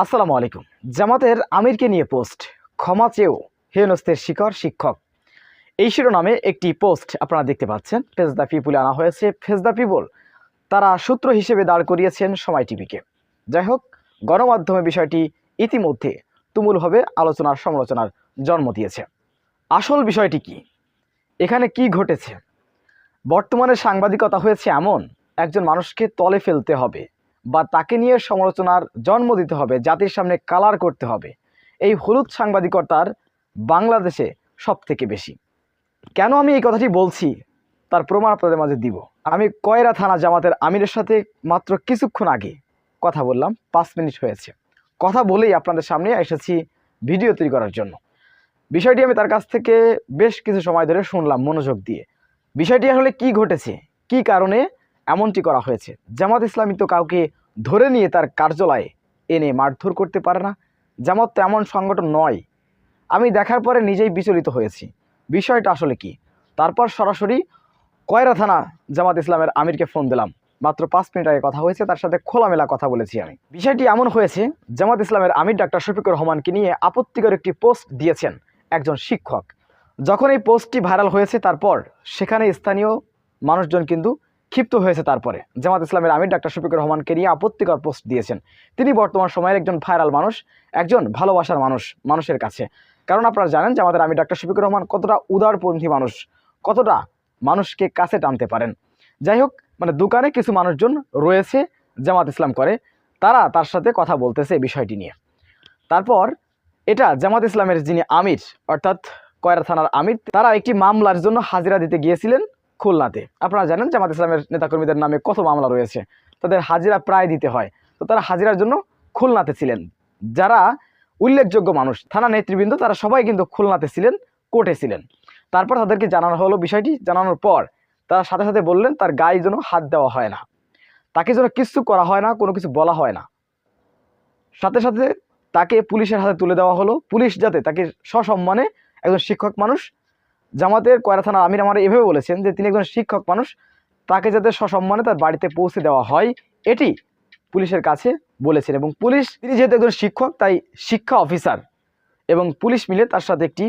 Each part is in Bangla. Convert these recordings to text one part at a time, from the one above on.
আসসালামু আলাইকুম। জামাতের আমিরকে নিয়ে পোস্ট, ক্ষমা চেয়েও হেনস্থের শিকার শিক্ষক। এই শিরোনামে একটি পোস্ট আপনারা দেখতে পাচ্ছেন। ফেস দ্য পিপুলে আনা হয়েছে। ফেস দ্য পিপল তারা সূত্র হিসেবে দাঁড় করিয়েছেন সময় টিভিকে। যাই হোক, গণমাধ্যমে বিষয়টি ইতিমধ্যে তুমুলভাবে আলোচনার সমালোচনার জন্ম দিয়েছে। আসল বিষয়টি কি, এখানে কি ঘটেছে? বর্তমানে সাংবাদিকতা হয়েছে এমন, একজন মানুষকে তলে ফেলতে হবে বা তাকে নিয়ে সমালোচনার জন্ম দিতে হবে, জাতির সামনে কালার করতে হবে। এই হলুদ সাংবাদিকতার বাংলাদেশে সব থেকে বেশি। কেন আমি এই কথাটি বলছি তার প্রমাণ আপনাদের মাঝে দিব। আমি কয়রা থানা জামাতের আমিরের সাথে মাত্র কিছুক্ষণ আগে কথা বললাম, 5 মিনিট হয়েছে। কথা বলেই আপনাদের সামনে এসেছি ভিডিও তৈরি করার জন্য। বিষয়টি আমি তার কাছ থেকে বেশ কিছু সময় ধরে শুনলাম মনোযোগ দিয়ে। বিষয়টি আসলে কি ঘটেছে, কি কারণে এমনটি করা হয়েছে। জামাত ইসলামী তো কাউকে ধরে নিয়ে তার কার্যালয়ে এনে মারধর করতে পারে না। জামাত তো এমন সংগঠন নয়। আমি দেখার পরে নিজেই বিচলিত হয়েছি বিষয়টা আসলে কি। তারপর সরাসরি কয়রা থানা জামাত ইসলামের আমিরকে ফোন দিলাম। মাত্র 5 মিনিট আগে কথা হয়েছে, তার সাথে খোলামেলা কথা বলেছি আমি। বিষয়টি এমন হয়েছে, জামাত ইসলামের আমির ডাক্তার শফিকুর রহমানকে নিয়ে আপত্তিকর একটি পোস্ট দিয়েছেন একজন শিক্ষক। যখন এই পোস্টটি ভাইরাল হয়েছে, তারপর সেখানে স্থানীয় মানুষজন কিন্তু ক্ষিপ্ত হয়েছে। তারপরে জামাত ইসলামের আমির ডাক্তার শফিকুর রহমানকে নিয়ে আপত্তিকর পোস্ট দিয়েছেন। তিনি বর্তমান সময়ের একজন ভাইরাল মানুষ, একজন ভালোবাসার মানুষ মানুষের কাছে। কারণ আপনারা জানেন যে আমাদের আমির ডাক্তার শফিকুর রহমান কতটা উদারপন্থী মানুষ, কতটা মানুষকে কাছে টানতে পারেন। যাই হোক, মানে দোকানে কিছু মানুষজন রয়েছে জামাত ইসলাম করে, তারা তার সাথে কথা বলতেছে এই বিষয়টি নিয়ে। তারপর এটা জামাত ইসলামের যিনি আমির, অর্থাৎ কয়রা থানার আমির, তারা একটি মামলার জন্য হাজিরা দিতে গিয়েছিলেন খুলনাতে। আপনারা জানেন জামাত ইসলামের নেতাকর্মীদের নামে কত মামলা রয়েছে, তাদের হাজিরা প্রায় দিতে হয়। তো তারা হাজিরার জন্য খুলনাতে ছিলেন। যারা উল্লেখযোগ্য মানুষ, থানা নেতৃবৃন্দ, তারা সবাই কিন্তু খুলনাতে ছিলেন, কোর্টে ছিলেন। তারপর তাদেরকে জানানো হলো বিষয়টি। জানানোর পর তারা সাথে সাথে বললেন তার গায়ে যেন হাত দেওয়া হয় না, তাকে যেন কিছু করা হয় না, কোনো কিছু বলা হয় না। সাথে সাথে তাকে পুলিশের হাতে তুলে দেওয়া হলো। পুলিশ যাতে তাকে সসম্মানে, একজন শিক্ষক মানুষ, জামাতের কয়রা থানার আমির আমার এভাবে বলেছেন যে তিনি একজন শিক্ষক মানুষ, তাকে যাতে সসম্মানে তার বাড়িতে পৌঁছে দেওয়া হয়, এটি পুলিশের কাছে বলেছেন। এবং পুলিশ, তিনি যেহেতু একজন শিক্ষক, তাই শিক্ষা অফিসার এবং পুলিশ মিলে তার সাথে একটি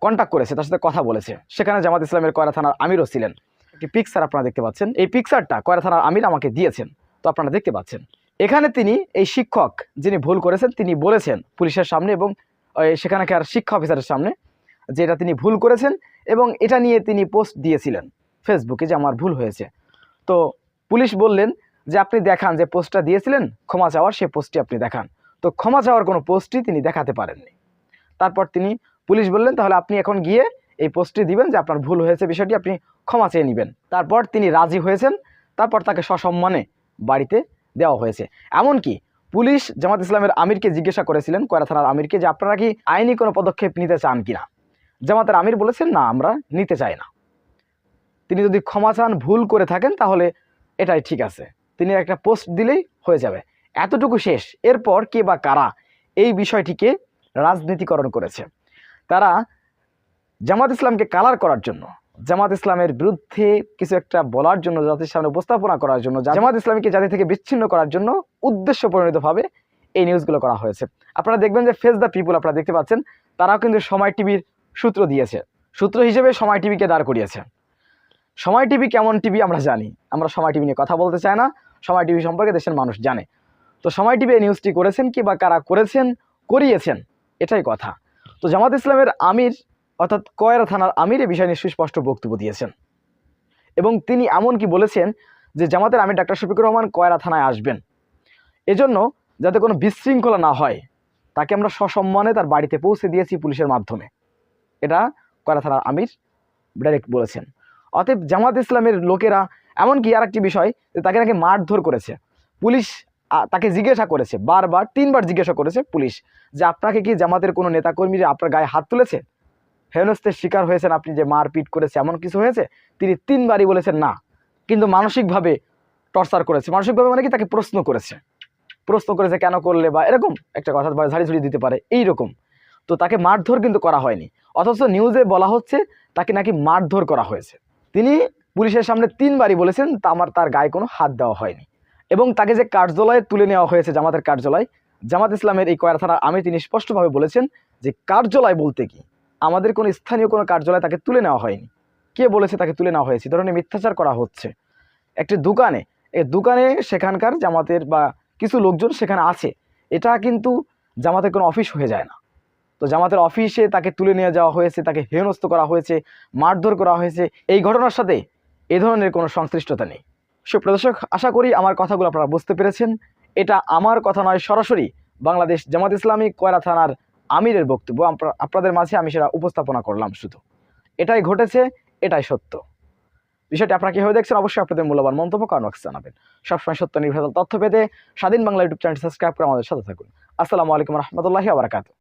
কন্ট্যাক্ট করেছে, তার সাথে কথা বলেছে। সেখানে জামাত ইসলামের কয়রা থানার আমিরও ছিলেন। একটি পিকচার আপনারা দেখতে পাচ্ছেন। এই পিকচারটা কয়রা থানার আমির আমাকে দিয়েছেন, তো আপনারা দেখতে পাচ্ছেন। এখানে তিনি, এই শিক্ষক যিনি ভুল করেছেন, তিনি বলেছেন পুলিশের সামনে এবং সেখানকার শিক্ষা অফিসারের সামনে যে এটা তিনি ভুল করেছেন, এবং এটা নিয়ে তিনি পোস্ট দিয়েছিলেন ফেসবুকে যে আমার ভুল হয়েছে। তো পুলিশ বললেন যে আপনি দেখান যে পোস্টটা দিয়েছিলেন ক্ষমা চাওয়ার, সেই পোস্টটি আপনি দেখান। তো ক্ষমা চাওয়ার কোনো পোস্টই তিনি দেখাতে পারেননি। তারপর তিনি, পুলিশ বললেন তাহলে আপনি এখন গিয়ে এই পোস্টটি দিবেন যে আপনার ভুল হয়েছে, বিষয়টি আপনি ক্ষমা চেয়ে নেবেন। তারপর তিনি রাজি হয়েছেন। তারপর তাকে সসম্মানে বাড়িতে দেওয়া হয়েছে। এমনকি পুলিশ জামাত ইসলামের আমিরকে জিজ্ঞাসা করেছিলেন, কয়রা থানার আমিরকে, যে আপনারা কি আইনি কোনো পদক্ষেপ নিতে চান কিনা। জামাতের আমির বলেছেন না, আমরা নিতে চাই না। তিনি যদি ক্ষমা চান, ভুল করে থাকেন, তাহলে এটাই ঠিক আছে, তিনি একটা পোস্ট দিলেই হয়ে যাবে, এতটুকু শেষ। এরপর কে বা কারা এই বিষয়টিকে রাজনীতিকরণ করেছে, তারা জামাত ইসলামকে কালার করার জন্য, জামাত ইসলামের বিরুদ্ধে কিছু একটা বলার জন্য, জাতির সামনে উপস্থাপনা করার জন্য, জামাত ইসলামীকে জাতি থেকে বিচ্ছিন্ন করার জন্য উদ্দেশ্য পরিণতভাবে এই নিউজগুলো করা হয়েছে। আপনারা দেখবেন যে ফেস দ্য পিপুল আপনারা দেখতে পাচ্ছেন, তারাও কিন্তু সময় টিভির সূত্র দিয়েছে, সূত্র হিসেবে সময় টিভিকে দাঁড় করিয়েছে। সময় টিভি কেমন টিভি আমরা জানি, আমরা সময় টিভি নিয়ে কথা বলতে চাই না, সময় টিভি সম্পর্কে দেশের মানুষ জানে। তো সময় টিভি এই নিউজটি করেছেন কি বা কারা করেছেন, করিয়েছেন, এটাই কথা। তো জামাত ইসলামের আমির, অর্থাৎ কয়রা থানার আমির, এই বিষয় নিয়ে সুস্পষ্ট বক্তব্য দিয়েছেন। এবং তিনি এমনকি বলেছেন যে জামাতের আমির ডাক্তার শফিকুর রহমান কয়রা থানায় আসবেন, এজন্য যাতে কোনো বিশৃঙ্খলা না হয়, তাকে আমরা সসম্মানে তার বাড়িতে পৌঁছে দিয়েছি পুলিশের মাধ্যমে। এটা কয়রা থানার আমির ডাইরেক্ট বলেছেন। অতএব জামাত ইসলামের লোকেরা, এমনকি আর একটি বিষয়, যে তাকে নাকি মারধর করেছে পুলিশ। তাকে জিজ্ঞাসা করেছে, বারবার 3বার জিজ্ঞাসা করেছে পুলিশ, যে আপনাকে কি জামাতের কোনো নেতাকর্মীরা আপনার গায়ে হাত তুলেছে, হেনস্থের শিকার হয়েছেন আপনি, যে মারপিট করেছে, এমন কিছু হয়েছে? তিনি 3বারই বলেছেন না, কিন্তু মানসিকভাবে টর্চার করেছে। মানসিকভাবে মানে কি, তাকে প্রশ্ন করেছে কেন করলে, বা এরকম একটা কথা, বা ঝাড়ি ঝুড়ি দিতে পারে এইরকম। তো তাকে মারধর কিন্তু করা হয়নি, অথচ নিউজে বলা হচ্ছে তাকে নাকি মারধর করা হয়েছে। তিনি পুলিশের সামনে 3বারই বলেছেন তার গায়ে কোনো হাত দেওয়া হয়নি। এবং তাকে যে কার্যালয়ে তুলে নেওয়া হয়েছে, জামাতের কার্যালয়, জামাত ইসলামের এই কয়রা থানার আমির তিনি স্পষ্টভাবে বলেছেন যে কার্যালয় বলতে কি, আমাদের কোনো স্থানীয় কোনো কার্যালয় তাকে তুলে নেওয়া হয়নি। কে বলেছে তাকে তুলে নেওয়া হয়েছে? ধরনের মিথ্যাচার করা হচ্ছে। একটি দোকানে, এই দোকানে সেখানকার জামাতের বা কিছু লোকজন সেখানে আছে, এটা কিন্তু জামাতের কোনো অফিস হয়ে যায় না। তো জামাতের অফিসে তাকে তুলে নিয়ে যাওয়া হয়েছে, তাকে হেনস্থ করা হয়েছে, মারধর করা হয়েছে, এই ঘটনার সাথে এ ধরনের কোনো সংশ্লিষ্টতা নেই। সুপ্রিয় দর্শক, আশা করি আমার কথাগুলো আপনারা বুঝতে পেরেছেন। এটা আমার কথা নয়, সরাসরি বাংলাদেশ জামাত ইসলামী কয়রা থানার আমিরের বক্তব্য আপনাদের মাঝে আমি সেটা উপস্থাপনা করলাম। শুধু এটাই ঘটেছে, এটাই সত্য। বিষয়টি আপনারা কীভাবে দেখছেন অবশ্যই আপনাদের মূল্যবান মন্তব্য কমেন্টে জানাবেন। সবসময় সত্য নির্ভরশীল তথ্য পেতে স্বাধীন বাংলা ইউটিউব চ্যানেলটি সাবস্ক্রাইব করে আমাদের সাথে থাকুন। আসসালামু আলাইকুম রহমতুল্লাহি ওয়া বারাকাতুহু।